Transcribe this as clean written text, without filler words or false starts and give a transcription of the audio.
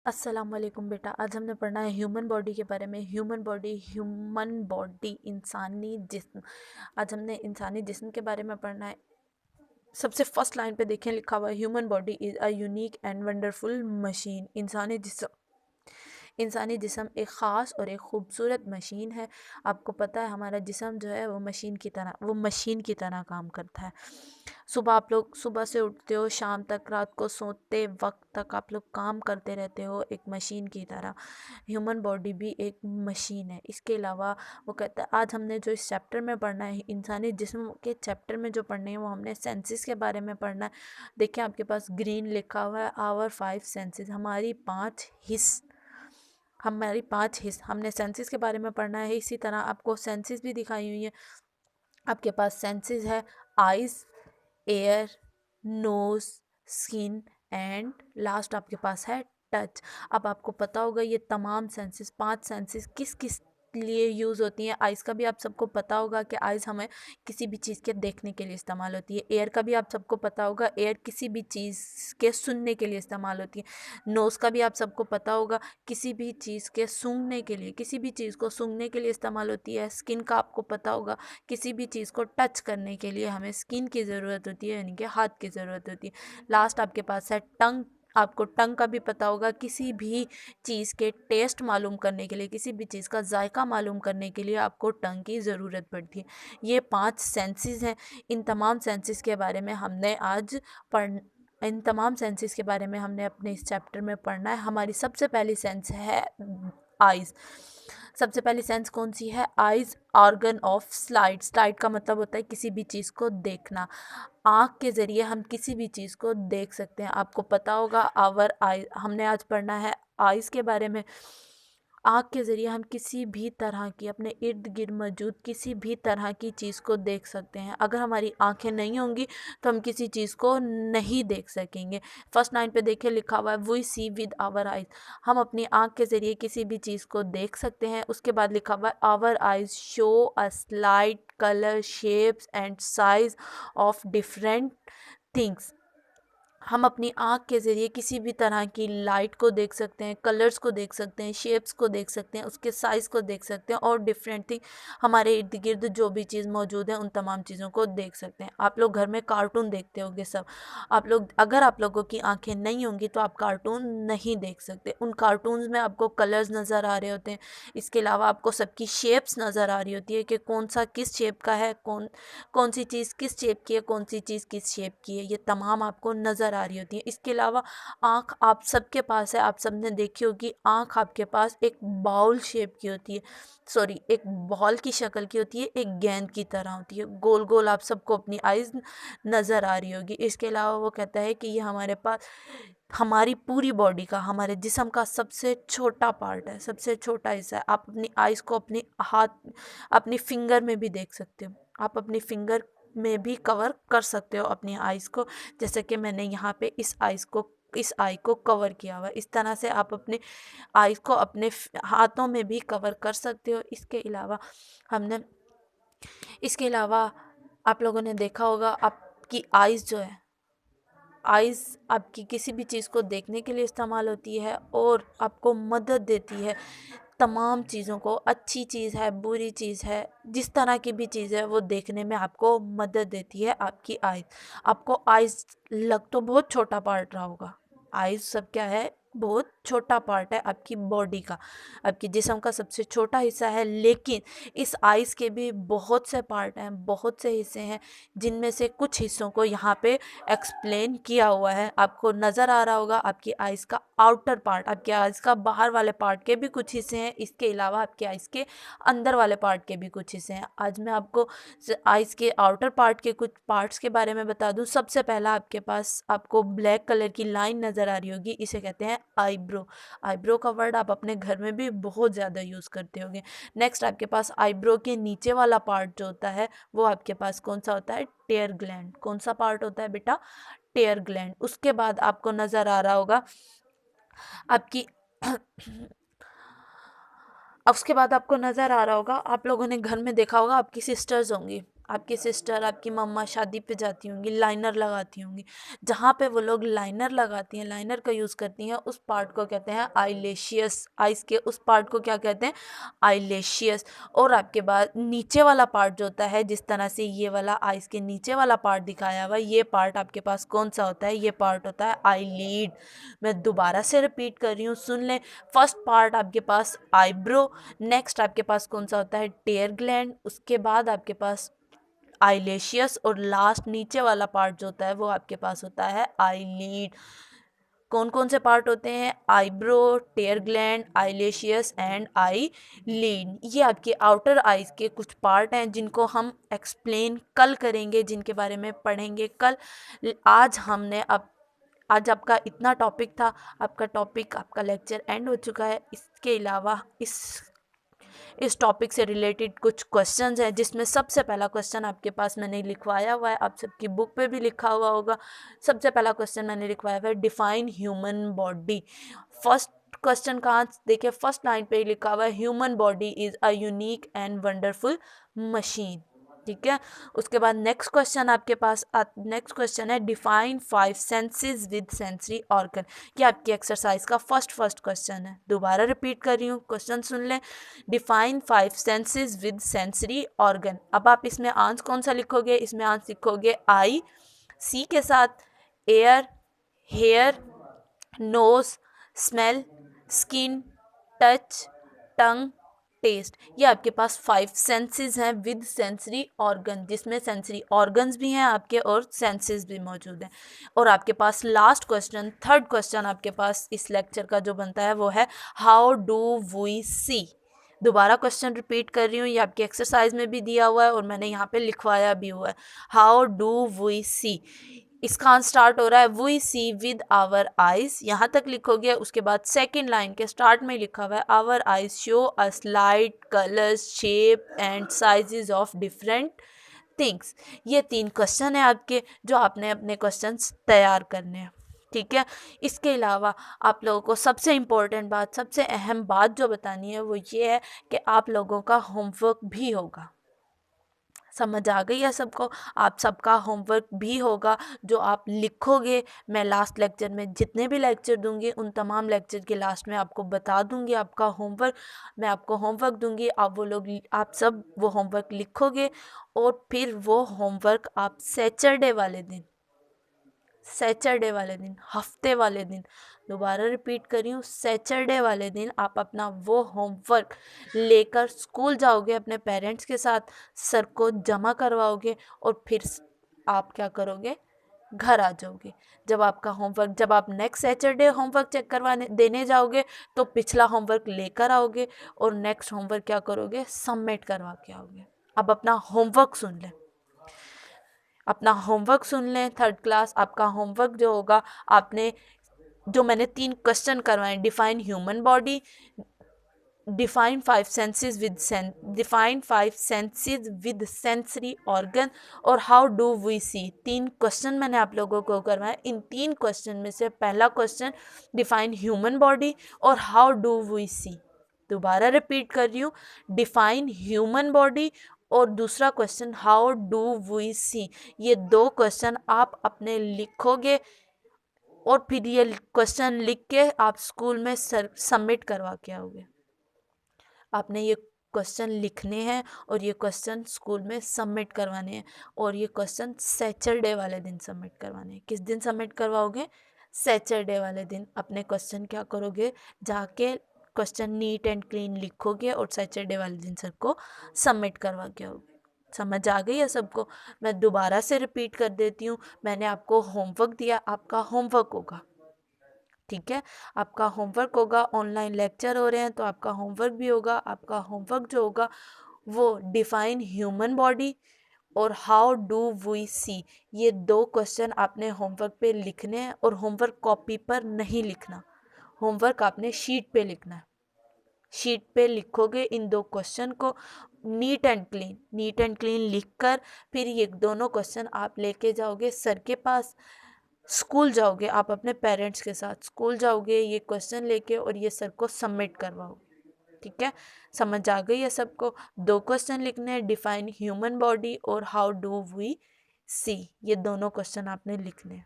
अस्सलाम वालेकुम बेटा। आज हमने पढ़ना है ह्यूमन बॉडी के बारे में। ह्यूमन बॉडी इंसानी जिस्म। आज हमने इंसानी जिस्म के बारे में पढ़ना है। सबसे फर्स्ट लाइन पे देखें, लिखा हुआ है human body is a unique and wonderful machine. इंसानी जिस्म एक ख़ास और एक ख़ूबसूरत मशीन है। आपको पता है हमारा जिस्म जो है वो मशीन की तरह काम करता है। आप लोग सुबह से उठते हो, शाम तक, रात को सोते वक्त तक आप लोग काम करते रहते हो एक मशीन की तरह। ह्यूमन बॉडी भी एक मशीन है। इसके अलावा वो कहता है, आज हमने जो इस चैप्टर में पढ़ना है, इंसानी जिस्म के चैप्टर में जो पढ़ने हैं वो हमने सेंसेस के बारे में पढ़ना है। देखिए आपके पास ग्रीन लिखा हुआ है, आवर 5 सेंसेस, हमारी पांच हिस्स हमने सेंसेस के बारे में पढ़ना है। इसी तरह आपको सेंसेस भी दिखाई हुई है। आपके पास सेंसेस है eyes, ear, nose, skin and last आपके पास है टच। अब आपको पता होगा ये तमाम सेंसेस, 5 सेंसेस किस किस लिए यूज़ होती हैं। आइज़ का भी आप सबको पता होगा कि आइज़ हमें किसी भी चीज़ के देखने के लिए इस्तेमाल होती है। एयर का भी आप सबको पता होगा, एयर किसी भी चीज़ के सुनने के लिए इस्तेमाल होती है। नोज़ का भी आप सबको पता होगा, किसी भी चीज़ के सूंघने के लिए, किसी भी चीज़ को सूंघने के लिए इस्तेमाल होती है। स्किन का आपको पता होगा, किसी भी चीज़ को टच करने के लिए हमें स्किन की ज़रूरत होती है, यानी कि हाथ की ज़रूरत होती है। लास्ट आपके पास है टंग। आपको टंग का भी पता होगा, किसी भी चीज़ के टेस्ट मालूम करने के लिए, किसी भी चीज़ का जायका मालूम करने के लिए आपको टंग की ज़रूरत पड़ती है। ये 5 सेंसेस हैं। इन तमाम सेंसेस के बारे में हमने आज पढ़ इन तमाम सेंसेस के बारे में हमने अपने इस चैप्टर में पढ़ना है। हमारी सबसे पहली सेंस है आइज़। सबसे पहली सेंस कौन सी है? Eyes, organ of slide. Slide का मतलब होता है किसी भी चीज़ को देखना। आँख के ज़रिए हम किसी भी चीज़ को देख सकते हैं। आपको पता होगा आवर आई, हमने आज पढ़ना है आइज़ के बारे में। आँख के ज़रिए हम किसी भी तरह की, अपने इर्द गिर्द मौजूद किसी भी तरह की चीज़ को देख सकते हैं। अगर हमारी आँखें नहीं होंगी तो हम किसी चीज़ को नहीं देख सकेंगे। फर्स्ट लाइन पे देखिए लिखा हुआ है we see with our eyes. हम अपनी आँख के ज़रिए किसी भी चीज़ को देख सकते हैं। उसके बाद लिखा हुआ है our eyes show us light, colour, shapes and size of different things. हम अपनी आँख के ज़रिए किसी भी तरह की लाइट को देख सकते हैं, कलर्स को देख सकते हैं, शेप्स को देख सकते हैं, उसके साइज़ को देख सकते हैं और डिफरेंट थिंग, हमारे इर्द गिर्द जो भी चीज़ मौजूद है उन तमाम चीज़ों को देख सकते हैं। आप लोग घर में कार्टून देखते होंगे सब। अगर आप लोगों की आँखें नहीं होंगी तो आप कार्टून नहीं देख सकते। उन कार्टून्स में आपको कलर्स नज़र आ रहे होते हैं। इसके अलावा आपको सबकी शेप्स नज़र आ रही होती है कि कौन सा किस शेप का है, कौन सी चीज़ किस शेप की है, कौन सी चीज़ किस शेप की है, ये तमाम आपको नज़र आ रही होती है। इसके अलावा आँख आप सबके पास है, आप सबने देखी होगी आँख आपके पास एक बाउल शेप की होती है, सॉरी एक बॉल की शक्ल की होती है, एक गेंद की तरह होती है, गोल गोल आप सबको अपनी आइज़ नज़र आ रही होगी। इसके अलावा वो कहता है कि ये हमारे पास हमारी पूरी बॉडी का, हमारे जिस्म का सबसे छोटा पार्ट है, सबसे छोटा हिस्सा है। आप अपनी आइज़ को अपनी फिंगर में भी देख सकते हो। आप अपनी फिंगर में भी कवर कर सकते हो अपनी आइज़ को, जैसे कि मैंने यहाँ पे इस आई को कवर किया हुआ है। इस तरह से आप अपने आइज़ को अपने हाथों में भी कवर कर सकते हो। हमने इसके अलावा आप लोगों ने देखा होगा, आपकी आइज़ जो है, आइज़ आपकी किसी भी चीज़ को देखने के लिए इस्तेमाल होती है और आपको मदद देती है तमाम चीज़ों को, अच्छी चीज़ है, बुरी चीज़ है, जिस तरह की भी चीज़ है वो देखने में आपको मदद देती है आपकी आइज़। आपको आइज़ लग तो बहुत छोटा पार्ट रहा होगा। आइज़ सब क्या है? बहुत छोटा पार्ट है आपकी बॉडी का, आपकी जिस्म का सबसे छोटा हिस्सा है। लेकिन इस आइज़ के भी बहुत से पार्ट हैं, बहुत से हिस्से हैं, जिनमें से कुछ हिस्सों को यहाँ पे एक्सप्लेन किया हुआ है। आपको नज़र आ रहा होगा आपकी आइज़ का आउटर पार्ट, आपके आइज़ का बाहर वाले पार्ट के भी कुछ हिस्से हैं। इसके अलावा आपके आइज़ के अंदर वाले पार्ट के भी कुछ हिस्से हैं। आज मैं आपको आइज़ के आउटर पार्ट के कुछ पार्ट्स के बारे में बता दूं। सबसे पहला आपके पास आपको ब्लैक कलर की लाइन नज़र आ रही होगी, इसे कहते हैं आईब्रो। आईब्रो का वर्ड आप अपने घर में भी बहुत ज़्यादा यूज़ करते होंगे। नेक्स्ट आपके पास आईब्रो के नीचे वाला पार्ट जो होता है वो आपके पास कौन सा होता है? टेयर ग्लैंड। कौन सा पार्ट होता है बेटा? टेयर ग्लैंड। उसके बाद आपको नज़र आ रहा होगा आपकी उसके बाद आपको नज़र आ रहा होगा, आप लोगों ने घर में देखा होगा, आपकी सिस्टर्स होंगी, आपकी सिस्टर, आपकी मम्मा शादी पे जाती होंगी, लाइनर लगाती होंगी। जहाँ पे वो लोग लाइनर लगाती हैं, लाइनर का यूज़ करती हैं, उस पार्ट को कहते हैं आईलेशियस। आइस के उस पार्ट को क्या कहते हैं? आईलेशियस। और आपके बाद नीचे वाला पार्ट जो होता है, जिस तरह से ये वाला आइस के नीचे वाला पार्ट दिखाया हुआ है, ये पार्ट आपके पास कौन सा होता है? ये पार्ट होता है आईलीड। मैं दोबारा से रिपीट कर रही हूँ, सुन लें। फर्स्ट पार्ट आपके पास आईब्रो, नेक्स्ट आपके पास कौन सा होता है? टेयर ग्लैंड, उसके बाद आपके पास आईलेशियस, और लास्ट नीचे वाला पार्ट जो होता है वो आपके पास होता है आईलीड। कौन कौन से पार्ट होते हैं? Eyebrow, tear gland, eyelashes and eyelid. ये आपके आउटर आईज के कुछ पार्ट हैं जिनको हम एक्सप्लेन कल करेंगे, जिनके बारे में पढ़ेंगे कल। आज आपका इतना टॉपिक था। आपका लेक्चर एंड हो चुका है। इसके अलावा इस टॉपिक से रिलेटेड कुछ क्वेश्चंस हैं, जिसमें सबसे पहला क्वेश्चन आपके पास मैंने लिखवाया हुआ है, आप सबकी बुक पे भी लिखा हुआ होगा। सबसे पहला क्वेश्चन मैंने लिखवाया हुआ है, define human body. First question कहाँ देखिए, फर्स्ट लाइन पे ही लिखा हुआ है, human body is a unique and wonderful machine. ठीक है। उसके बाद नेक्स्ट क्वेश्चन है, define 5 senses with sensory organ. ये आपकी एक्सरसाइज का फर्स्ट क्वेश्चन है। दोबारा रिपीट कर रही हूँ, क्वेश्चन सुन लें। Define 5 senses with sensory organ. अब आप इसमें आंसर कौन सा लिखोगे? इसमें आंसर लिखोगे आई, सी के साथ ear, hear, nose, smell, skin, touch, tongue, taste. ये आपके पास 5 सेंसेस हैं विद सेंसरी ऑर्गन, जिसमें सेंसरी ऑर्गन्स भी हैं आपके और सेंसेस भी मौजूद हैं। और आपके पास लास्ट क्वेश्चन, थर्ड क्वेश्चन आपके पास इस लेक्चर का जो बनता है वो है, हाउ डू वी सी। दोबारा क्वेश्चन रिपीट कर रही हूँ, ये आपकी एक्सरसाइज में भी दिया हुआ है और मैंने यहाँ पे लिखवाया भी हुआ है। हाउ डू वी सी, इसका आंसर स्टार्ट हो रहा है, we see with our eyes. यहाँ तक लिखोगे। उसके बाद सेकेंड लाइन के स्टार्ट में लिखा हुआ है, our eyes show us light, colours, shape and sizes of different things. ये 3 क्वेश्चन है आपके, जो आपने अपने क्वेश्चंस तैयार करने हैं। ठीक है। इसके अलावा आप लोगों को सबसे इम्पोर्टेंट बात, सबसे अहम बात जो बतानी है वो ये है कि आप लोगों का होमवर्क भी होगा। समझ आ गई है सबको? आप सबका होमवर्क भी होगा जो आप लिखोगे। मैं लास्ट लेक्चर में जितने भी लेक्चर दूंगी, उन तमाम लेक्चर के लास्ट में आपको बता दूंगी आपका होमवर्क। मैं आपको होमवर्क दूंगी, आप सब वो होमवर्क लिखोगे, और फिर वो होमवर्क आप सैटरडे वाले दिन, हफ्ते वाले दिन, दोबारा रिपीट कर रही हूँ, सैटरडे वाले दिन आप अपना वो होमवर्क लेकर स्कूल जाओगे, अपने पेरेंट्स के साथ सर को जमा करवाओगे, और फिर आप क्या करोगे? घर आ जाओगे। जब आप नेक्स्ट सैटरडे होमवर्क चेक करवाने देने जाओगे, तो पिछला होमवर्क लेकर आओगे, और नेक्स्ट होमवर्क क्या करोगे? सबमिट करवा के आओगे। अब अपना होमवर्क सुन लें। थर्ड क्लास, आपका होमवर्क जो होगा, जो मैंने 3 क्वेश्चन करवाए, define human body, define 5 senses with sensory organ, और how do we see. 3 question मैंने आप लोगों को करवाए। इन 3 क्वेश्चन में से पहला क्वेश्चन डिफाइन ह्यूमन बॉडी और हाउ डू वी सी। दोबारा रिपीट कर रही हूँ, डिफाइन ह्यूमन बॉडी और दूसरा क्वेश्चन हाउ डू वी सी। ये 2 क्वेश्चन आप अपने लिखोगे, और फिर ये क्वेश्चन लिख के आप स्कूल में सबमिट करवा के आओगे। आपने ये क्वेश्चन लिखने हैं और ये क्वेश्चन स्कूल में सबमिट करवाने हैं, और ये क्वेश्चन सैटरडे वाले दिन सबमिट करवाने हैं। किस दिन सबमिट करवाओगे? सैटरडे वाले दिन अपने क्वेश्चन क्या करोगे? जाके क्वेश्चन नीट एंड क्लीन लिखोगे और सैटरडे वाले दिन सर को सबमिट करवा के आओगे। समझ आ गई है सबको? मैं दोबारा से रिपीट कर देती हूँ। मैंने आपको होमवर्क दिया, आपका होमवर्क होगा। ठीक है। आपका होमवर्क होगा, ऑनलाइन लेक्चर हो रहे हैं तो आपका होमवर्क भी होगा। आपका होमवर्क जो होगा वो डिफाइन ह्यूमन बॉडी और हाउ डू वी सी, ये 2 क्वेश्चन आपने होमवर्क पे लिखने हैं, और होमवर्क कॉपी पर नहीं लिखना, होमवर्क आपने शीट पे लिखना है। शीट पे लिखोगे इन 2 क्वेश्चन को नीट एंड क्लीन लिखकर, फिर ये दोनों क्वेश्चन आप लेके जाओगे सर के पास। स्कूल जाओगे, आप अपने पेरेंट्स के साथ स्कूल जाओगे ये क्वेश्चन लेके, और ये सर को सबमिट करवाओगे। ठीक है, समझ आ गई है सबको। 2 क्वेश्चन लिखने हैं, डिफाइन ह्यूमन बॉडी और हाउ डू वी सी, ये दोनों क्वेश्चन आपने लिखने हैं।